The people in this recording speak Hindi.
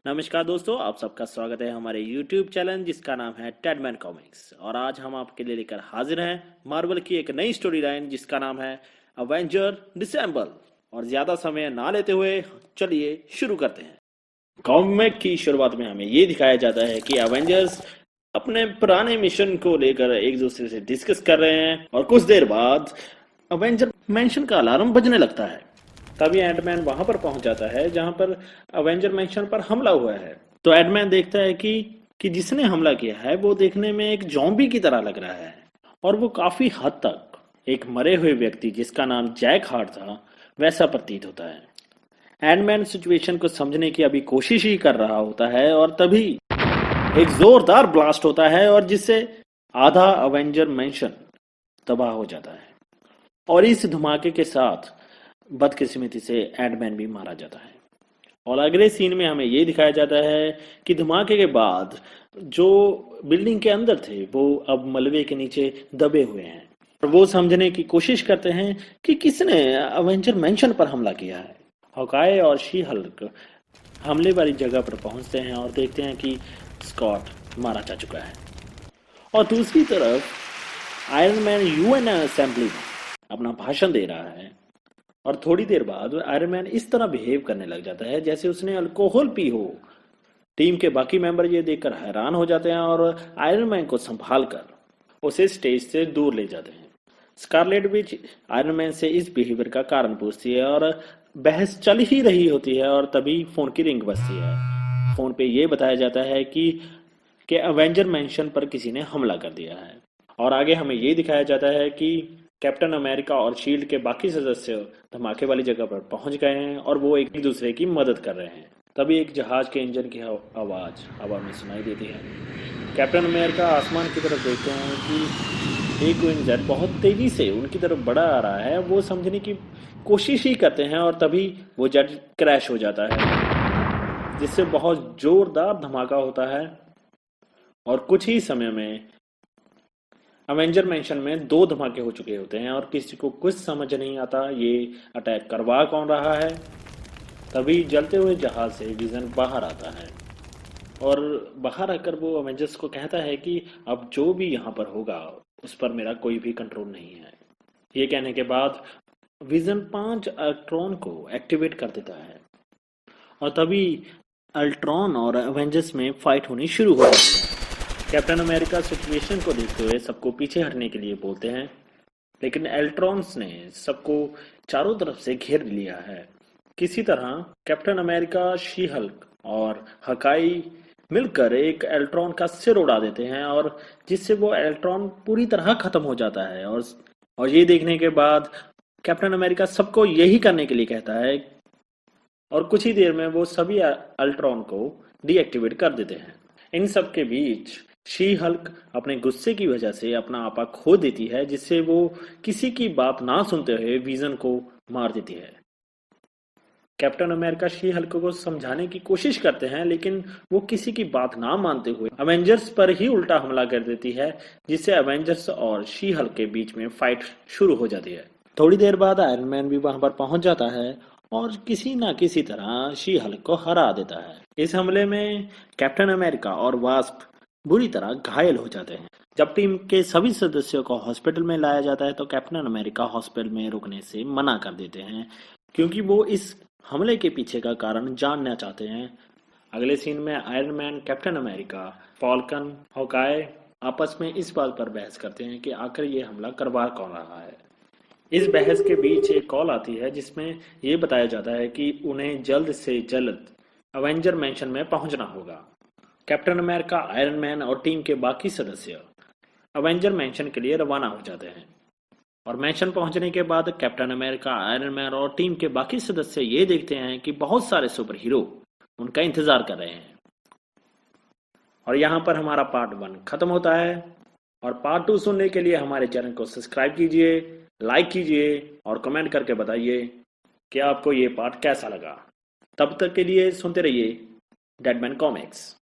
नमस्कार दोस्तों, आप सबका स्वागत है हमारे YouTube चैनल जिसका नाम है टेडमैन कॉमिक्स। और आज हम आपके लिए लेकर हाजिर हैं मार्वल की एक नई स्टोरी लाइन जिसका नाम है अवेंजर डिसेंबल। और ज्यादा समय ना लेते हुए चलिए शुरू करते हैं। कॉमिक की शुरुआत में हमें ये दिखाया जाता है कि अवेंजर्स अपने पुराने मिशन को लेकर एक दूसरे से डिस्कस कर रहे हैं और कुछ देर बाद अवेंजर मैंशन का अलार्म बजने लगता है। तभी एंटमैन वहां पर पहुंच जाता है जहां पर अवेंजर मैंशन पर हमला हुआ है। तो एंटमैन देखता है कि जिसने हमला किया है वो देखने में एक जॉम्बी की तरह लग रहा है और वो काफी हद तक एक मरे हुए व्यक्ति जिसका नाम जैक हार्ट था वैसा प्रतीत होता है। एंटमैन सिचुएशन को समझने की अभी कोशिश ही कर रहा होता है और तभी एक जोरदार ब्लास्ट होता है और जिससे आधा अवेंजर मैंशन तबाह हो जाता है। और इस धमाके के साथ बदकिस्मती से एंटमैन भी मारा जाता है। और अगले सीन में हमें ये दिखाया जाता है कि धमाके के बाद जो बिल्डिंग के अंदर थे वो अब मलबे के नीचे दबे हुए हैं और वो समझने की कोशिश करते हैं कि किसने अवेंजर मैंशन पर हमला किया है। हॉकाई और शी हल्क हमले वाली जगह पर पहुंचते हैं और देखते हैं कि स्कॉट मारा जा चुका है। और दूसरी तरफ आयरन मैन यूएन असेंबली में अपना भाषण दे रहा है और थोड़ी देर बाद आयरन मैन इस तरह बिहेव करने लग जाता है जैसे उसने अल्कोहल पी हो। टीम के बाकी मेंबर ये देखकर हैरान हो जाते हैं और आयरन मैन को संभाल कर उसे स्टेज से दूर ले जाते हैं। स्कारलेट विच आयरन मैन से इस बिहेवियर का कारण पूछती है और बहस चल ही रही होती है और तभी फोन की रिंग बजती है। फोन पे ये बताया जाता है कि अवेंजर मैंशन पर किसी ने हमला कर दिया है। और आगे हमें ये दिखाया जाता है कि कैप्टन अमेरिका और शील्ड के बाकी सदस्य धमाके वाली जगह पर पहुंच गए हैं और वो एक दूसरे की मदद कर रहे हैं। तभी एक जहाज के इंजन की आवाज हवा में सुनाई देती है। कैप्टन अमेरिका आसमान की तरफ देखते हैं कि एक विंग बहुत तेजी से उनकी तरफ बढ़ा आ रहा है। वो समझने की कोशिश ही करते हैं और तभी वो जेट क्रैश हो जाता है जिससे बहुत जोरदार धमाका होता है। और कुछ ही समय में अवेंजर मैंशन में 2 धमाके हो चुके होते हैं और किसी को कुछ समझ नहीं आता ये अटैक करवा कौन रहा है। तभी जलते हुए जहाज से विजन बाहर आता है और बाहर आकर वो अवेंजर्स को कहता है कि अब जो भी यहाँ पर होगा उस पर मेरा कोई भी कंट्रोल नहीं है। ये कहने के बाद विजन 5 अल्ट्रॉन को एक्टिवेट कर देता है और तभी अल्ट्रॉन और अवेंजर्स में फाइट होनी शुरू हो जाती है। कैप्टन अमेरिका सिचुएशन को देखते हुए सबको पीछे हटने के लिए बोलते हैं, लेकिन एल्ट्रॉन्स ने सबको चारों तरफ से घेर लिया है। किसी तरह कैप्टन अमेरिका, शी हल्क और हकाई मिलकर एक एल्ट्रॉन का सिर उड़ा देते हैं और जिससे वो एल्ट्रॉन पूरी तरह खत्म हो जाता है। और ये देखने के बाद कैप्टन अमेरिका सबको यही करने के लिए कहता है और कुछ ही देर में वो सभी अल्ट्रॉन को डीएक्टिवेट कर देते हैं। इन सब के बीच शी हल्क अपने गुस्से की वजह से अपना आपा खो देती है जिससे वो किसी की बात ना सुनते हुए विजन को मार देती है। कैप्टन अमेरिका शी हल्क को समझाने की कोशिश करते हैं लेकिन वो किसी की बात ना मानते हुए अवेंजर्स पर ही उल्टा हमला कर देती है जिससे अवेंजर्स और शी हल्क के बीच में फाइट शुरू हो जाती है। थोड़ी देर बाद आयरन मैन भी वहां पर पहुंच जाता है और किसी ना किसी तरह शी हल्क को हरा देता है। इस हमले में कैप्टन अमेरिका और वास्प बुरी तरह घायल हो जाते हैं। जब टीम के सभी सदस्यों को हॉस्पिटल में लाया जाता है तो कैप्टन अमेरिका हॉस्पिटल में रुकने से मना कर देते हैं क्योंकि वो इस हमले के पीछे का कारण जानना चाहते हैं। अगले सीन में iron man, captain America, Falcon, Hawkeye आपस में इस बात पर बहस करते हैं कि आखिर ये हमला करवा कौन रहा है। इस बहस के बीच एक कॉल आती है जिसमें ये बताया जाता है कि उन्हें जल्द से जल्द अवेंजर मैंशन में पहुंचना होगा। कैप्टन अमेरिका, आयरन मैन और टीम के बाकी सदस्य अवेंजर मैंशन के लिए रवाना हो जाते हैं। और मैंशन पहुंचने के बाद कैप्टन अमेरिका, आयरन मैन और टीम के बाकी सदस्य ये देखते हैं कि बहुत सारे सुपर हीरो उनका इंतजार कर रहे हैं। और यहाँ पर हमारा पार्ट 1 खत्म होता है। और पार्ट 2 सुनने के लिए हमारे चैनल को सब्सक्राइब कीजिए, लाइक कीजिए और कमेंट करके बताइए कि आपको ये पार्ट कैसा लगा। तब तक के लिए सुनते रहिए डेडमैन कॉमिक्स।